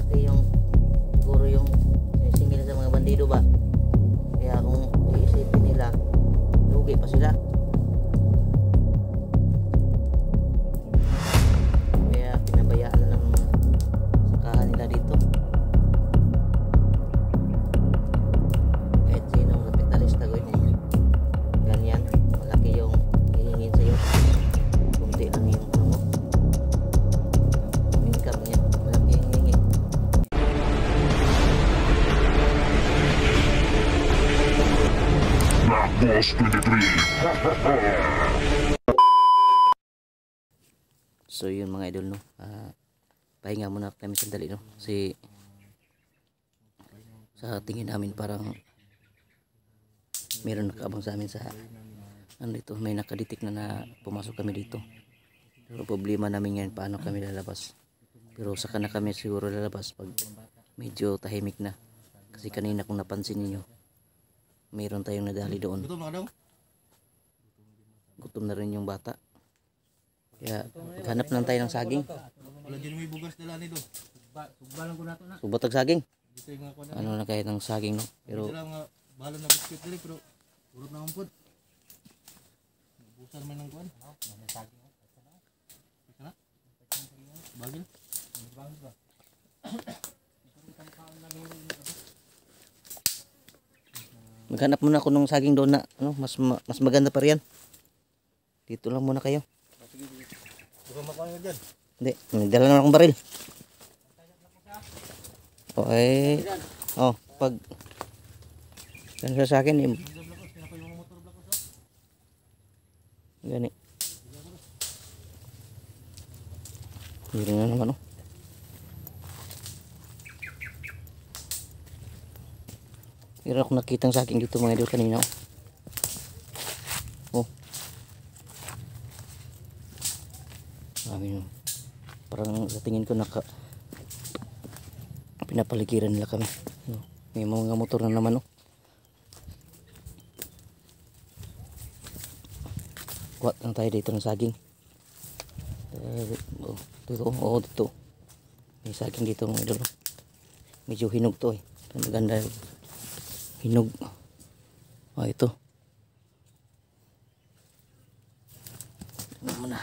malaki yung siguro yung sinisingil sa mga bandido ba. Kaya kung iisipin nila, lugi pa sila. Kaya pinabayaan na lang mga sakahan nila dito. Kahit sinong kapitalista ko yung ganyan, malaki yung hihingin sa'yo, kunti lang yung ano mo, income niya, malaki yung hihingi. Boss 23. So yun mga idol, no, pahinga muna kami sandali, no, kasi sa tingin namin parang meron nakaabang sa amin sa ano dito, may nakaditik na pumasok kami dito. Pero problema namin ngayon paano kami lalabas, pero saka na kami siguro lalabas pag medyo tahimik na, kasi kanina kung napansin niyo mayroon tayong nadali doon. Gutom na rin yung bata, kaya maghanap lang tayo ng saging. Wala dyan may bugas dala nito. Sugbalan ko na ito na. Subatag saging, Dito yung mga kuwan. ano na kahit ng saging, no, pero Dito lang nga bahala na biskuit dali pero urot na kumpod. Busan man ng kuwan. May saging. Isa na? Bagil? Bagil ba? maghanap muna ako ng saging doon na ano, mas maganda pa riyan. Dito lang muna kayo. Bukan makuha nyo dyan. Hindi, nagdala naman akong baril. Okay. Oh, pag ganun sa akin, gani. Hiring na naman, oh. Meron ako nakitang saging dito mga idol kanina, oh. Oh. Parang sa tingin ko pinapaligiran nila kami. May mga motor na naman, oh. Kuha lang tayo dito ng saging. Dito. May saging dito mga idol. Medyo hinog to, eh. Maganda hinog. Ito. Tingnan mo na.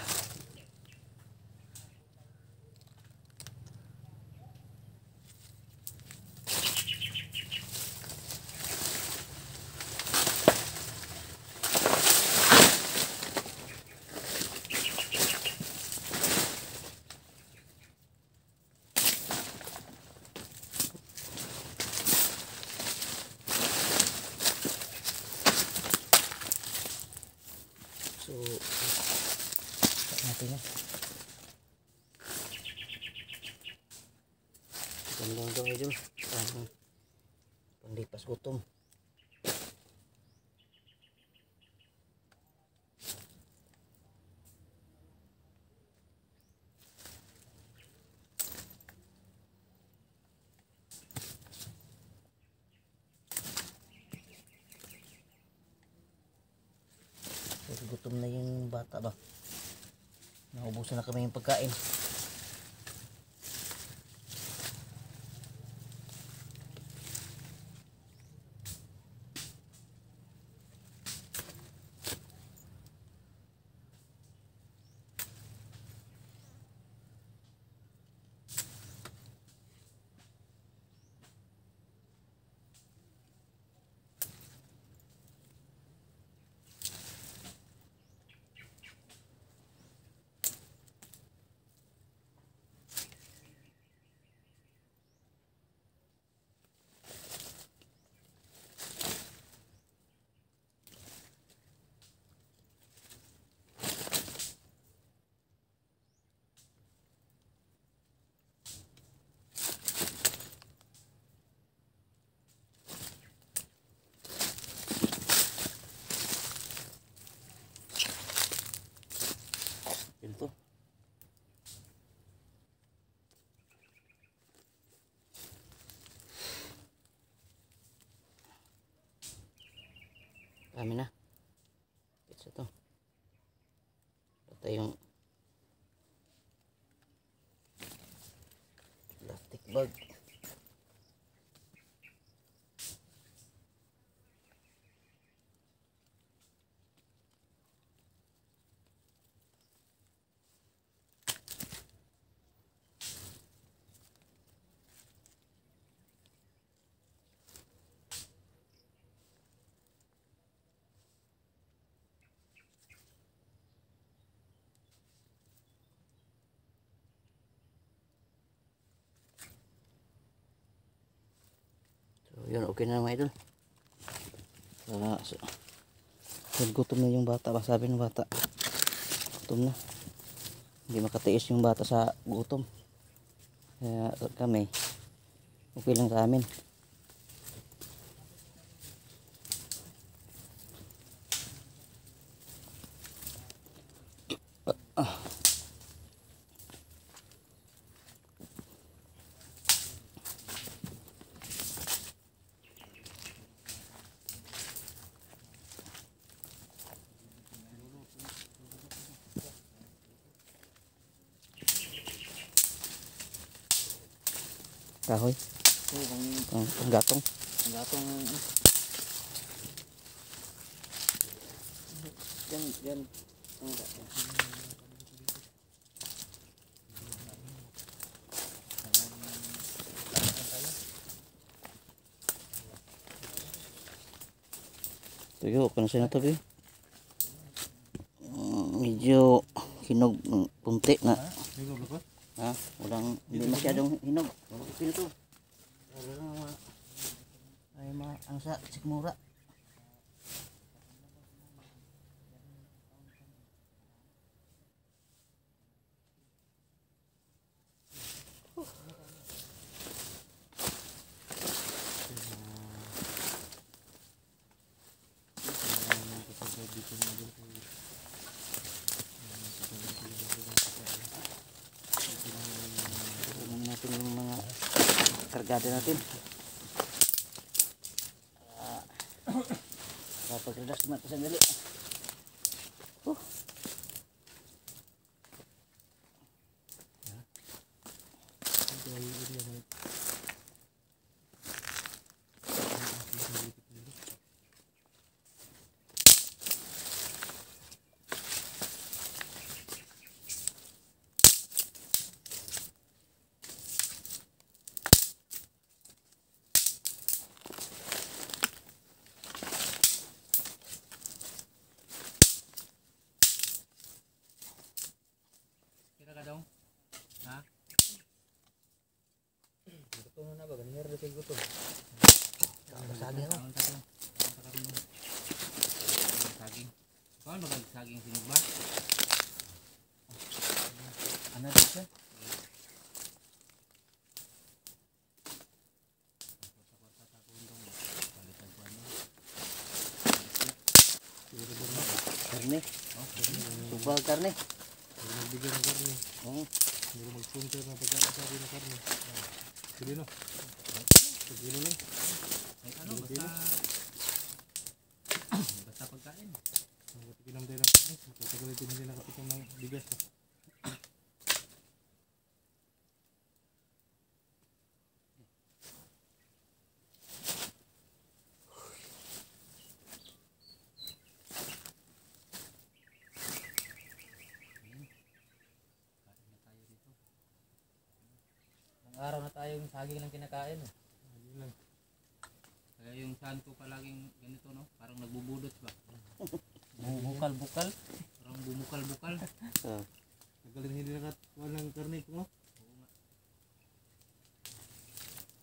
So, natin yan. Gandang daw idol. Panlipas gutom. Gutom na yung bata ba. Naubusan na kami yung pagkain. Ito. Kami na. Ito to. Ito yung plastic bag. Yun, okay na mga idol. Gutom na yung bata. Sabi ng bata, gutom na. Hindi makatiis yung bata sa gutom. Kaya kami, okay lang sa amin. Kahoy. Panggatong. Gatong yan. Tuyo, kung sino to be? Medyo hinog punti na. Ha? Walang, hindi masyadong hinog. Sino to? Ay ang sa sikmura. Natin yung mga kargada natin. Pag-relax natin sandali. Kira ka daw? Ha? Gutom na ba? Ganyan rin kayo gutom. Saging ako. Saging. Kau magag-saging sinog ba? Ano din siya? Karne. Subal karne. Nagbigay ng karne. Oo. Hindi mag-sponsor na pagkakasabi ng karne. Sige no. Sige lang. Ay ano, basta pagkain. Nakatikilam tayo ng karne. Matagal ito hindi nakatikim ng bigas. Araw na tayo yung saging lang kinakain. Ayun lang. Kaya yung saan ko palaging ganito no, parang nagbubudot ba? Bukal-bukal. Parang bumukal-bukal. Tagal rin hindi nakatuwa ng karne ko. No? Oo nga.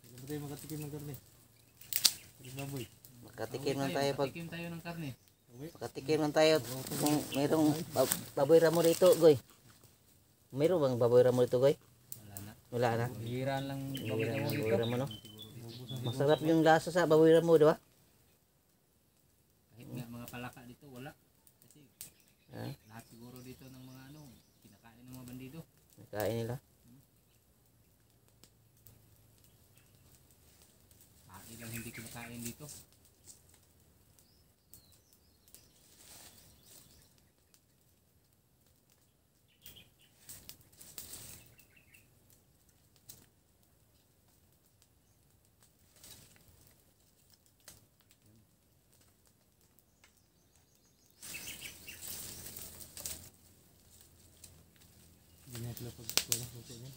Hindi ba tayo makatikim ng karne? Pero baboy. Makatikim lang tayo pag Makatikim tayo ng karne. makatikim lang tayo kung mayroong baboy ramo dito, Goy. Mayroong bang baboy ramo dito, Goy? Wala na. Wala na. Hiran lang Baboy dito. ramo, no? Masarap yung lasa sa baboy ramo, di ba? Kahit nga mga palaka dito wala. Kasi Ha? lahat siguro dito ng mga ano, kinakain ng mga bandido. Kain nila. Pati lang hindi kinakain dito. Hindi na sila pag-kuha ng luto niyan.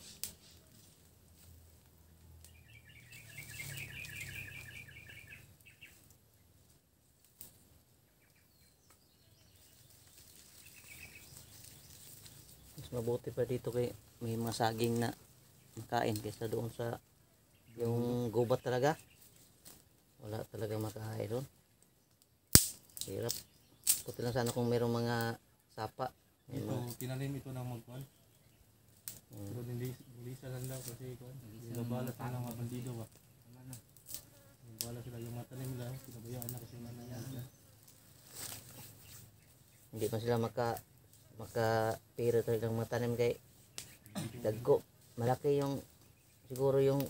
Mas mabuti pa dito kay may mga saging na makain kaysa doon sa yung gubat talaga. Wala talaga makahay doon. Hirap. Buti lang sana kung merong mga sapa. May Ito, mga- tinanim ito ng magkuhan. Pero hindi lisa lang daw kasi kuhan. Nababalat na ng mga bandido ba. Nababalat sila yung matanim nila. Pinabayaan na kasi nga nangyari. Hindi pa sila makapira talagang matanim kay dagko. Malaki yung siguro yung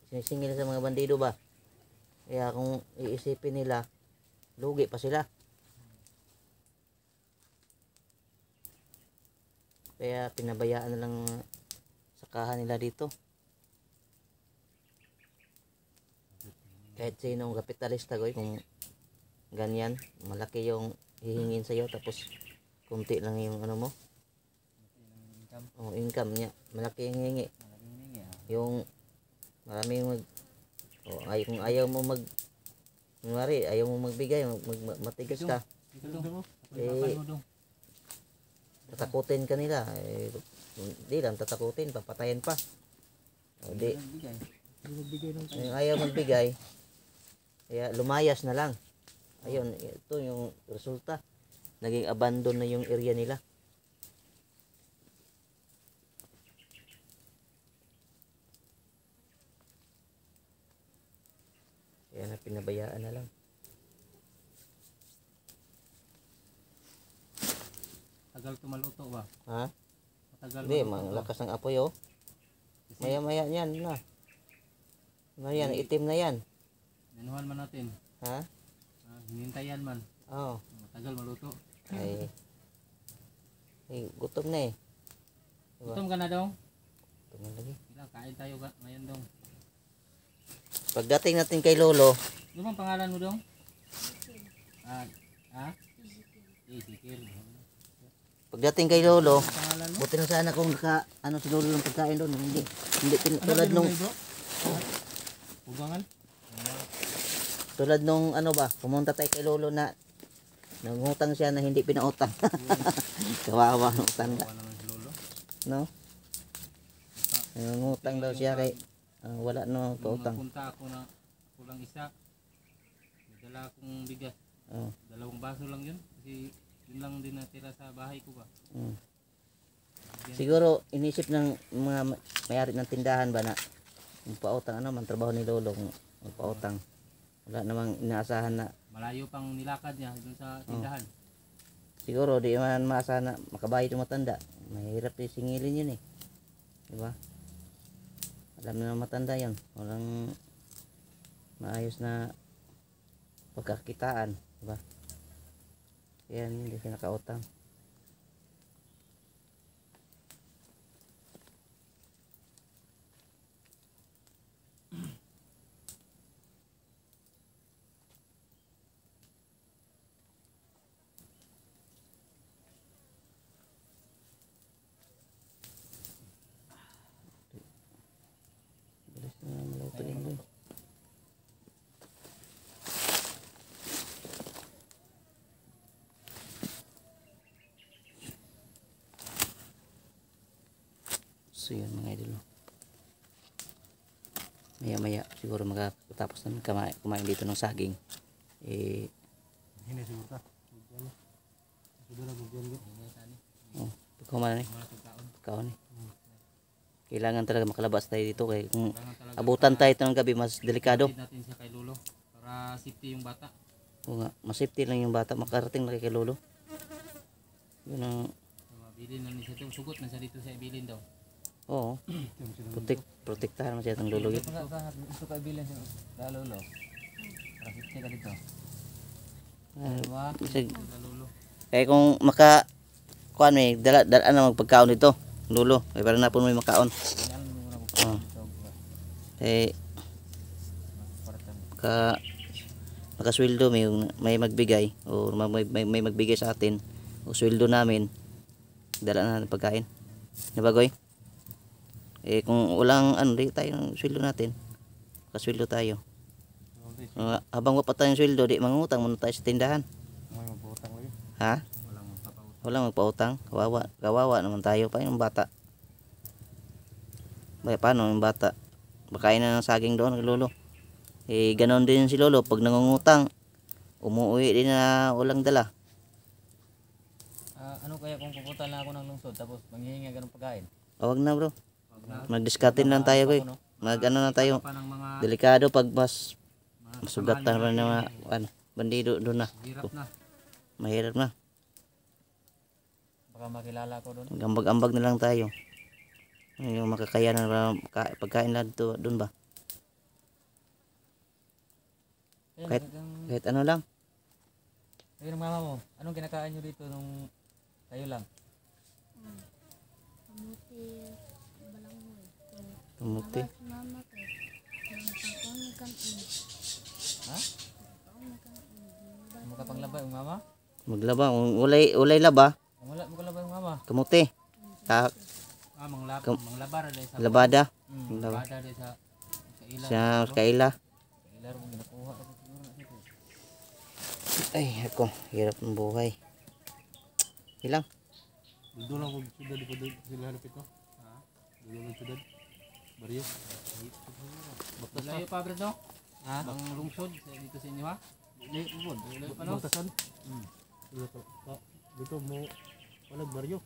sinisingil sa mga bandido ba. Kaya kung iisipin nila, lugi pa sila. Kaya pinabayaan na lang sakahan nila dito. Kahit sinong kapitalista goy, kung ganyan, malaki yung hihingin sa'yo tapos kunti lang yung ano mo, Income. income niya, malaki yung hihingi. Malaking hingi ah. Yung maraming kung ayaw mo kunwari, ayaw mo magbigay, matigas ka, Ito dong. Eh, Papan mo dong. tatakutin ka nila. Hindi lang tatakutin, papatayin pa. O di, Nagbigay. Hindi magbigay ng yung ayaw magbigay, kaya lumayas na lang. Ayun, ito yung resulta. Naging abandon na yung area nila. Kaya na pinabayaan na lang. Tagal tumaluto ba? Ha? Matagal Hindi, maluto to. malakas ng apoy oh. Maya maya yan na. Ayan, itim na yan. Dinuhan man natin. Ha? Hinintayan man. Oo. Matagal maluto. Ay, gutom na eh. Diba? Gutom ka na dong? Gutom na lagi. Kain tayo ngayon dong. Pagdating natin kay Lolo, Ano bang pangalan mo dong? Ha? Ezekiel. pagdating kay Lolo, Ang pangalan mo? buti na sana kung ano si Lolo ng pagkain doon. Hindi tulad nung Ugangan? ano ba, pumunta tayo kay Lolo na nangutang siya na hindi pinautang. Kawawa ng tanda, Wala naman si Lolo. no? Nangutang daw siya kay wala no Nung pautang. nagpunta ako na kulang isa. May dala akong bigas. Oh. 2 baso lang yun. Kasi yun lang din natira sa bahay ko ba. Mm. Siguro inisip ng mga may-ari ng tindahan ba na kung pautang ano man trabaho ni Lolo kung pautang. Wala namang inaasahan na Malayo pang nilakad niya dun sa tindahan. siguro di man maasahan na makabayad yung matanda. Mahirap yung singilin yun eh. Diba? Alam na ng matanda yun. Walang maayos na pagkakitaan. Diba? Yan, hindi siya nakautang. Bilis na maluto yun doon. So yun mga idol. Maya maya siguro magkatapos namin kumain dito ng saging. Hindi siguro ta. Siguro mag-gambit. Pagkumain na kaon eh. Kailangan talaga makalabas tayo dito kaya kung abutan tayo ng gabi mas delikado. Kapatid natin siya kay Lolo para safety yung bata. O nga, mas safety lang yung bata makarating na kay Lolo. Yun ang Mabilin na niya ito. Sugot na siya dito sa ibilin daw. oo. Protektahan mo siya ng Lolo yun. Gusto ka ibilin sa Lolo. Para safety ka dito. Kasi, Sa Lolo. kaya kung kuan may dalaan na magpagkaon dito. Lolo, kaya para na po may makaon. Oh. Eh makasweldo may magbigay o may magbigay sa atin o sweldo namin dala na ng pagkain. Diba Goy? Eh kung walang di tayo ng sweldo natin. Kasweldo tayo. Habang wala pa tayong sweldo, di mangutang muna tayo sa tindahan. May mag-utang lagi. Ha? Walang magpapaut. Walang magpautang. Kawawa naman tayo pa yung bata. Paano yung bata? Bakain na ng saging doon, Lolo. Eh, ganon din si Lolo. Pag nangungutang, umuwi din na walang dala. Ano kaya kung pupunta lang ako ng lungsod tapos manghihingi ganun pagkain? Wag na bro. Wag na. Mag-discardin lang tayo boy. Ako, no? Mag ano na tayo. Pa ng mga Delikado pag mas mga masugatan pa kasamahan ng mga natin, ano, bandido doon na. hirap na. Mahirap na. Baka makilala ko doon. Gambag-ambag na lang tayo. Ano yung makakayanan para pagkain lang doon ba? Kahit- Kahit ano lang. Ayun ang mama mo, anong kinakain nyo dito nung kayo lang? Kamuti, balanghoy. Tumuti. Mama ko. Nagpapakaon ng kanon. Ha? Nagpapakaon ng kanon. Ano ka panglaba yung mama? Maglaba. Ulay laba. Wala mo kalaba yung mama. Kamuti. Ka Manglabar dahil sa labada. labada dahil sa ilan. Sa kaila. Kailan mo ginakuha ako siguro na dito. Ay, ako. Hirap ng buhay. Ilang. Dito lang kung sudad ko sila halipit ko. Ha? Dito lang sudad. Baryo. Baktas Layo pa bro no? Ha? Ang lungsod dito sa inyo ha? Layo pa no? Baktasan. Dito mo. Walang baryo.